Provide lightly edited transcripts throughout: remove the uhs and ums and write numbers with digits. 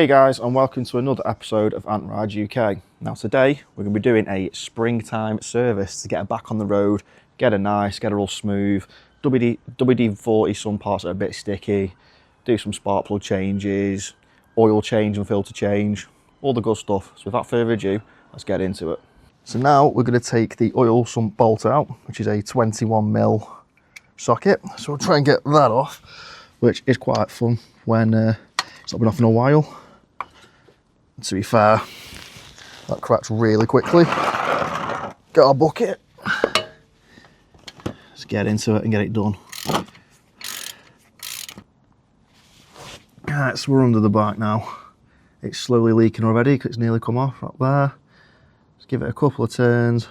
Hey guys, and welcome to another episode of Ant Ride UK. Now today we're going to be doing a springtime service to get her back on the road, get her all smooth, WD-40 some parts are a bit sticky, do some spark plug changes, oil change and filter change, all the good stuff. So without further ado, let's get into it. So now we're going to take the oil sump bolt out, which is a 21mm socket. So we'll try and get that off, which is quite fun when it's not been off in a while. To be fair, that cracked really quickly. Got our bucket. Let's get into it and get it done. Right, so we're under the bike now. It's slowly leaking already because it's nearly come off right there. Let's give it a couple of turns.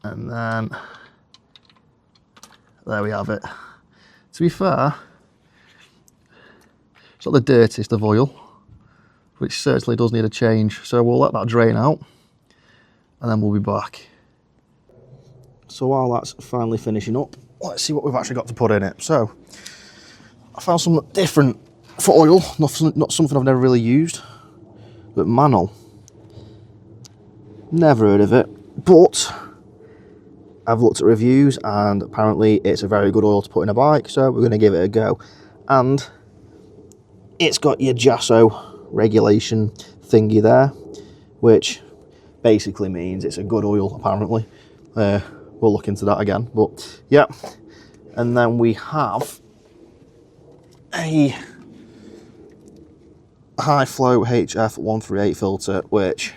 And then, there we have it. To be fair, it's not the dirtiest of oil, which certainly does need a change. So we'll let that drain out and then we'll be back. So while that's finally finishing up, let's see what we've actually got to put in it. So I found something different for oil, not something I've never really used, but Manol. Never heard of it, but I've looked at reviews and apparently it's a very good oil to put in a bike, so we're going to give it a go. And it's got your JASO regulation thingy there, which basically means it's a good oil, apparently. We'll look into that again, but yeah. And then we have a high flow HF138 filter, which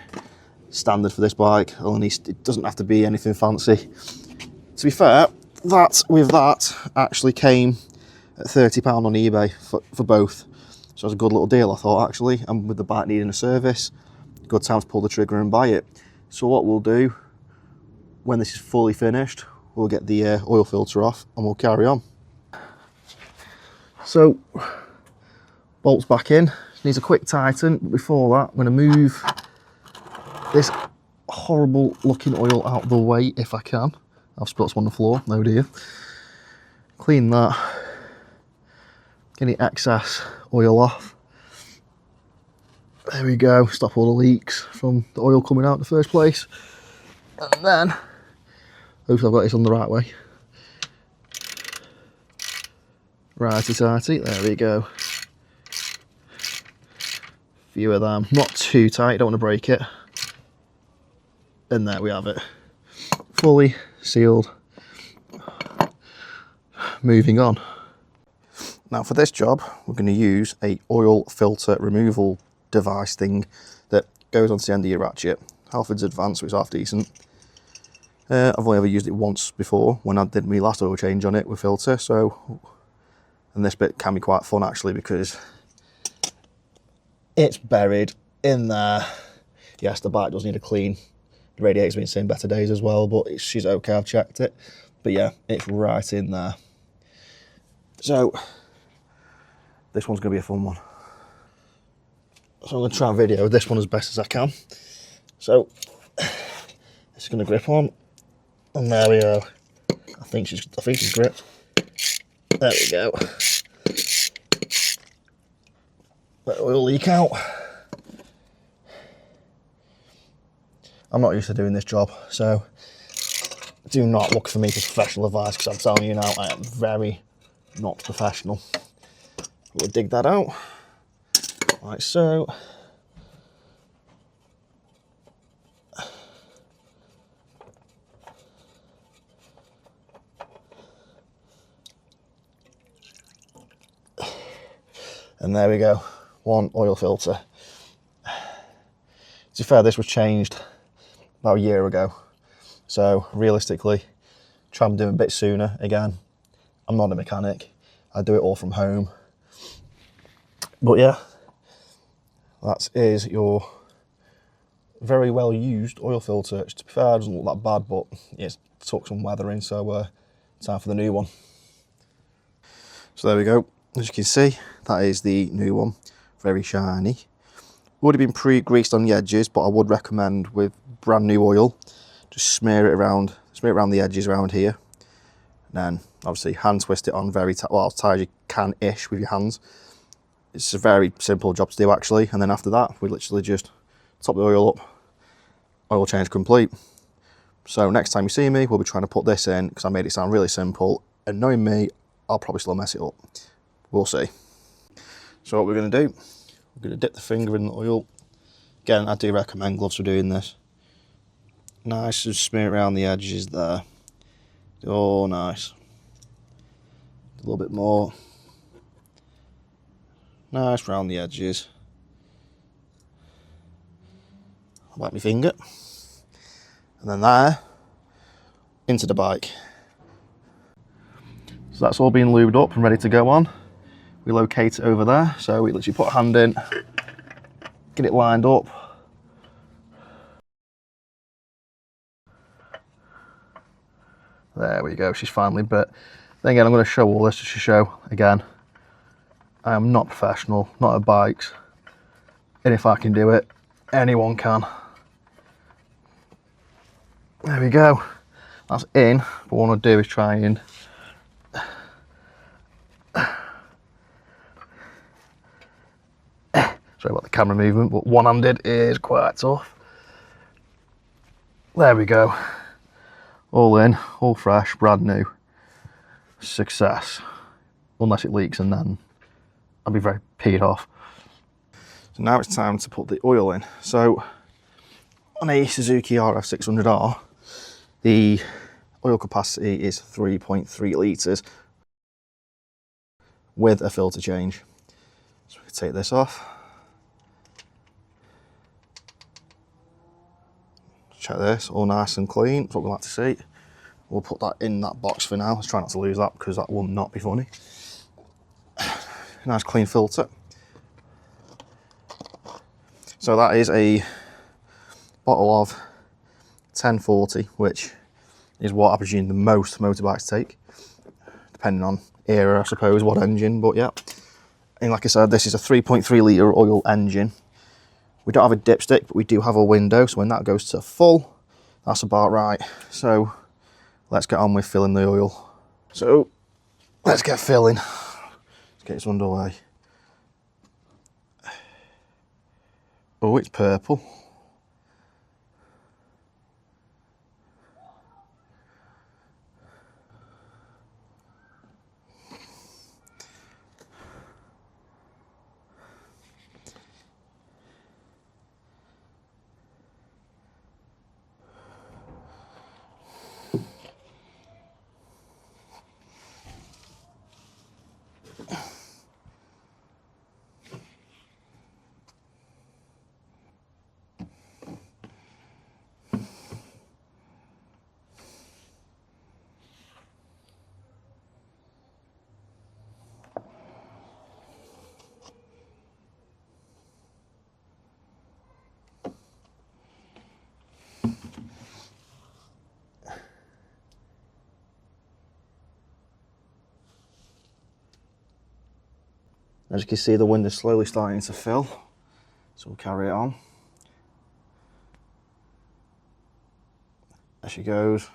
standard for this bike, only it doesn't have to be anything fancy. To be fair, that actually came at £30 on eBay for both. So it's a good little deal, I thought, actually. And with the bike needing a service, good time to pull the trigger and buy it. So what we'll do, when this is fully finished, we'll get the oil filter off and we'll carry on. So, bolts back in. Needs a quick tighten, but before that, I'm going to move this horrible looking oil out of the way if I can. I've spilt some on the floor, no dear. Clean that. Any excess oil off. There we go, stop all the leaks from the oil coming out in the first place. And then, hopefully I've got this on the right way. Righty-tighty, there we go. Few of them, not too tight, don't want to break it. And there we have it. Fully sealed. Moving on. Now for this job, we're going to use a oil filter removal device thing that goes onto the end of your ratchet. Halford's Advanced, which is half decent. I've only ever used it once before when I did my last oil change on it with filter. So, and this bit can be quite fun actually because it's buried in there. Yes, the bike does need a clean. The radiator's been seeing better days as well, but she's okay, I've checked it. But yeah, it's right in there. So, this one's going to be a fun one. So I'm going to try and video this one as best as I can. So, it's going to grip on. And there we go. I think she's gripped. There we go. Let the oil leak out. I'm not used to doing this job, so do not look for me for professional advice because I'm telling you now, I am very not professional. We'll dig that out, like so. And there we go, one oil filter. To be fair, this was changed about a year ago. So realistically, try and do it a bit sooner. Again, I'm not a mechanic. I do it all from home. But yeah, that is your very well used oil filter. To be fair, it doesn't look that bad, but it's took some weathering, so time for the new one. So there we go. As you can see, that is the new one. Very shiny. Would have been pre-greased on the edges, but I would recommend with brand new oil, just smear it around the edges around here, and then Obviously hand twist it on very well, as tight as you can-ish with your hands. It's a very simple job to do actually, and then after that we literally just top the oil up, oil change complete. So next time you see me, we'll be trying to put this in because I made it sound really simple, and knowing me, I'll probably still mess it up. We'll see. So what we're going to do, we're going to dip the finger in the oil. Again, I do recommend gloves for doing this. Nice, just smear it around the edges there. Oh, nice. A little bit more. Nice round the edges. Wipe my finger. And then there, into the bike. So that's all been lubed up and ready to go on. We locate it over there. So we literally put a hand in, get it lined up. There we go, she's finally bit. Then again, I'm going to show all this just to show, again, I am not professional, not at bikes. And if I can do it, anyone can. There we go. That's in. But what I want to do is try and sorry about the camera movement, but one-handed is quite tough. There we go. All in, all fresh, brand new. Success. Unless it leaks, and then I'll be very peed off. So now it's time to put the oil in. So on a Suzuki RF600R, the oil capacity is 3.3 litres with a filter change. So we can take this off. Check this, all nice and clean. That's what we like to see. We'll put that in that box for now. Let's try not to lose that because that will not be funny. Nice clean filter. So that is a bottle of 1040, which is what I presume the most motorbikes take, depending on era, I suppose, what engine, but yeah. And like I said, this is a 3.3 litre oil engine. We don't have a dipstick, but we do have a window, so when that goes to full, that's about right. So let's get on with filling the oil. So let's get filling. Let's get this underway. Oh, it's purple. As you can see, the wind is slowly starting to fill, so we'll carry it on. There she goes.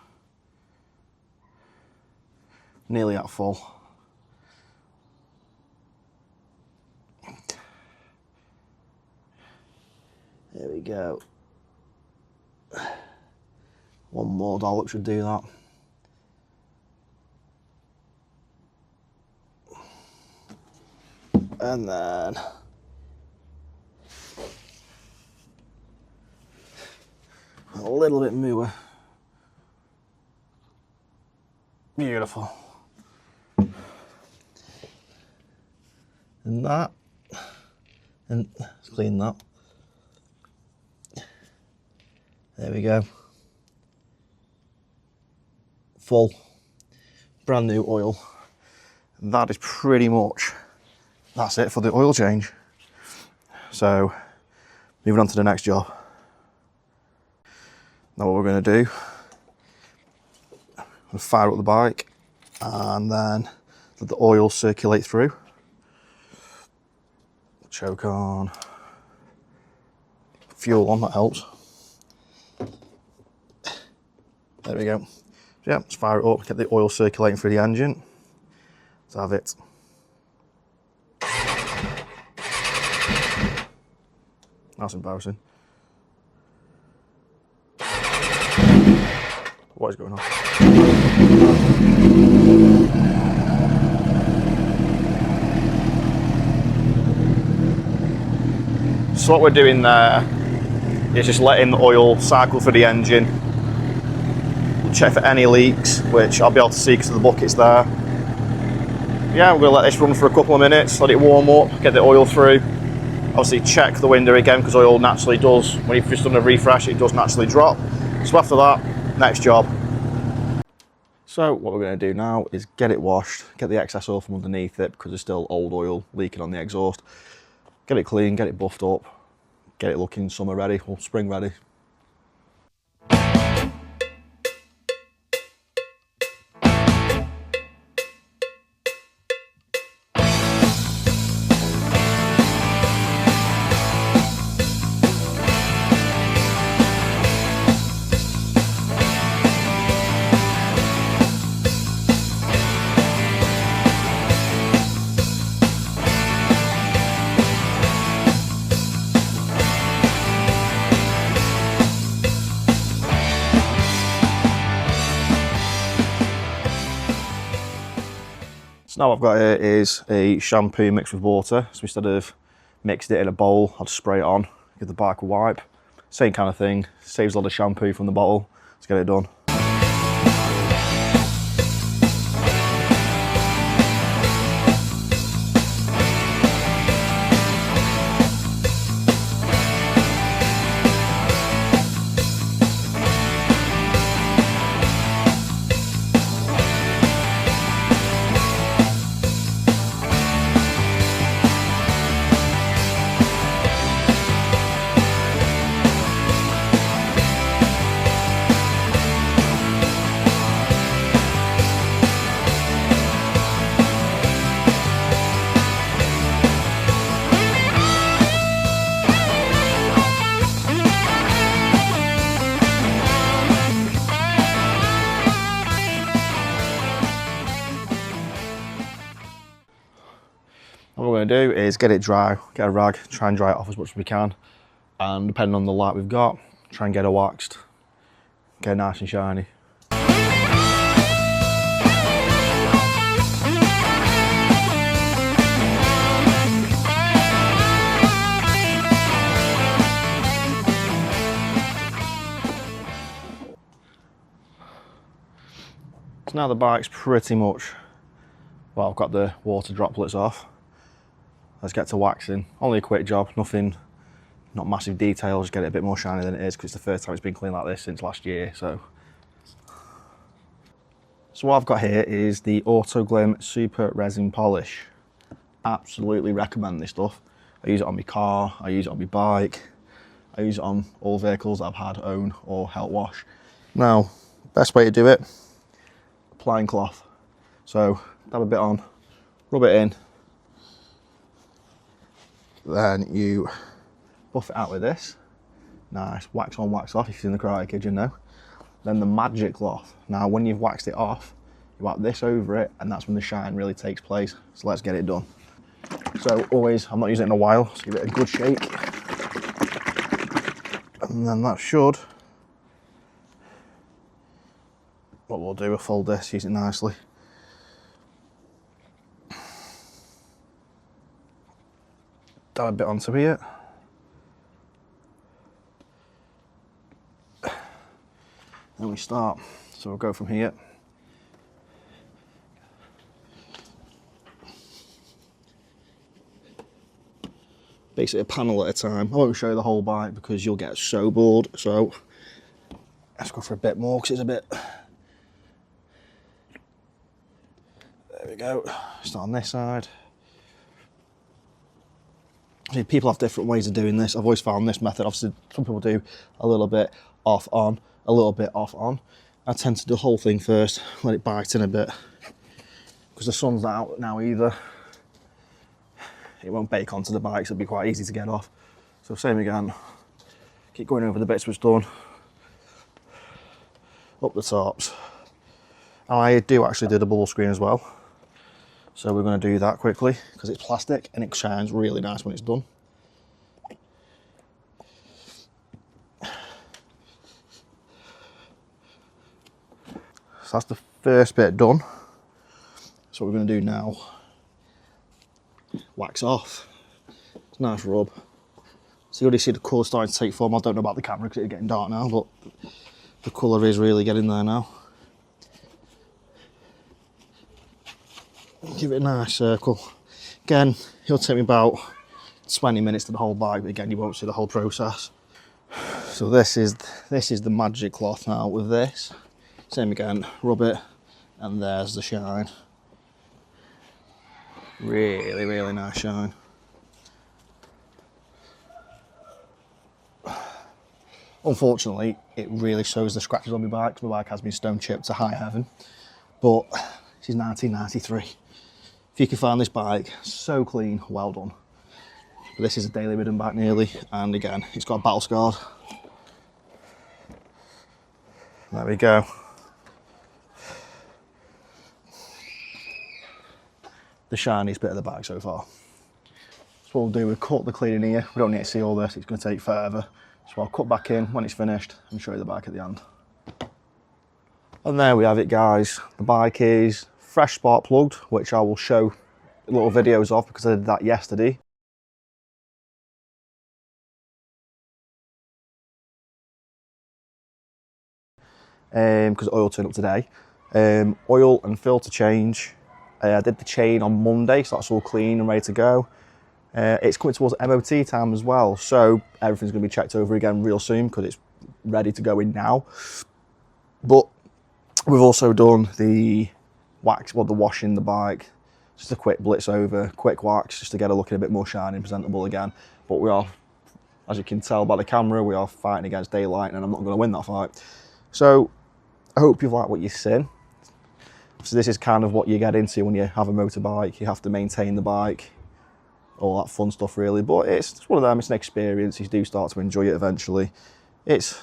Nearly at full. There we go. One more dollop should do that. And then a little bit more. Beautiful. And that, and let's clean that. There we go. Full, brand new oil. That is pretty much, that's it for the oil change. So, moving on to the next job. Now what we're going to do, we'll fire up the bike and then let the oil circulate through. Choke on. Fuel on, that helps. There we go. Yeah, let's fire it up, get the oil circulating through the engine. Let's have it. That's embarrassing. What is going on? So what we're doing there is just letting the oil cycle through the engine. We'll check for any leaks, which I'll be able to see because the bucket's there. Yeah, we're going to let this run for a couple of minutes, let it warm up, get the oil through. Obviously check the window again because oil naturally does, when you've just done a refresh, it does naturally drop. So after that, next job. So what we're going to do now is get it washed, get the excess oil from underneath it because there's still old oil leaking on the exhaust. Get it clean, get it buffed up, get it looking summer ready or spring ready. So now what I've got here is a shampoo mixed with water. So instead of mixing it in a bowl, I'll just spray it on, give the bike a wipe. Same kind of thing, saves a lot of shampoo from the bottle. Let's get it done. What we're going to do is get it dry, get a rag, try and dry it off as much as we can, and depending on the light we've got, try and get it waxed, get it nice and shiny. So now the bike's pretty much, well, I've got the water droplets off. Let's get to waxing. Only a quick job, nothing, not massive detail, just get it a bit more shiny than it is because it's the first time it's been cleaned like this since last year. So what I've got here is the Auto Glim Super Resin Polish. Absolutely recommend this stuff. I use it on my car, I use it on my bike, I use it on all vehicles that I've had, own or help wash. Now, best way to do it, applying cloth. So dab a bit on, rub it in, then you buff it out with this. Nice, wax on, wax off, if you've seen the Karate Kid, you know. Then the magic cloth. Now when you've waxed it off, you wipe this over it, and that's when the shine really takes place. So let's get it done. So always, I'm not using it in a while, so give it a good shake. And then that should, what we'll do, we'll fold this, use it nicely. Dab a bit onto here. Then we start. So we'll go from here. Basically a panel at a time. I won't show you the whole bike because you'll get so bored. So let's go for a bit more because it's a bit. There we go. Start on this side. People have different ways of doing this. I've always found this method. Obviously, some people do a little bit off on, a little bit off on. I tend to do the whole thing first, let it bite in a bit, because the sun's not out now either. It won't bake onto the bike, so it'll be quite easy to get off. So same again, keep going over the bits we've done, up the tops, I do actually do the bubble screen as well. So we're going to do that quickly because it's plastic and it shines really nice when it's done. So that's the first bit done. So what we're going to do now, wax off. It's a nice rub. So you already see the colour starting to take form. I don't know about the camera because it's getting dark now, but the colour is really getting there now. Give it a nice circle. Again, it'll take me about 20 minutes to the whole bike, but again, you won't see the whole process. So this is the magic cloth now with this. Same again, rub it, and there's the shine. Really, really nice shine. Unfortunately, it really shows the scratches on my bike, because my bike has been stone chipped to high heaven. But this is 1993. If you can find this bike, so clean, well done. But this is a daily ridden bike nearly, and again, it's got a battle scar. There we go. The shiniest bit of the bike so far. So what we'll do, we'll cut the cleaning here. We don't need to see all this, it's going to take forever. So I'll cut back in when it's finished and show you the bike at the end. And there we have it, guys. The bike is fresh spark plugged, which I will show little videos of because I did that yesterday. Because oil turned up today. Oil and filter change. I did the chain on Monday, so that's all clean and ready to go. It's coming towards MOT time as well, so everything's going to be checked over again real soon because it's ready to go in now. But we've also done the wax, well, the washing the bike, just a quick blitz over, quick wax, just to get it looking a bit more shiny and presentable again. But we are, as you can tell by the camera, we are fighting against daylight, and I'm not going to win that fight. So I hope you've liked what you've seen. So this is kind of what you get into when you have a motorbike. You have to maintain the bike, all that fun stuff really, but it's one of them, it's an experience. You do start to enjoy it eventually. It's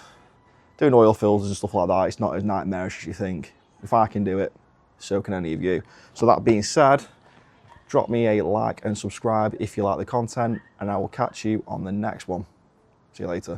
doing oil filters and stuff like that, it's not as nightmarish as you think. If I can do it, so can any of you. So that being said, drop me a like and subscribe if you like the content, and I will catch you on the next one. See you later.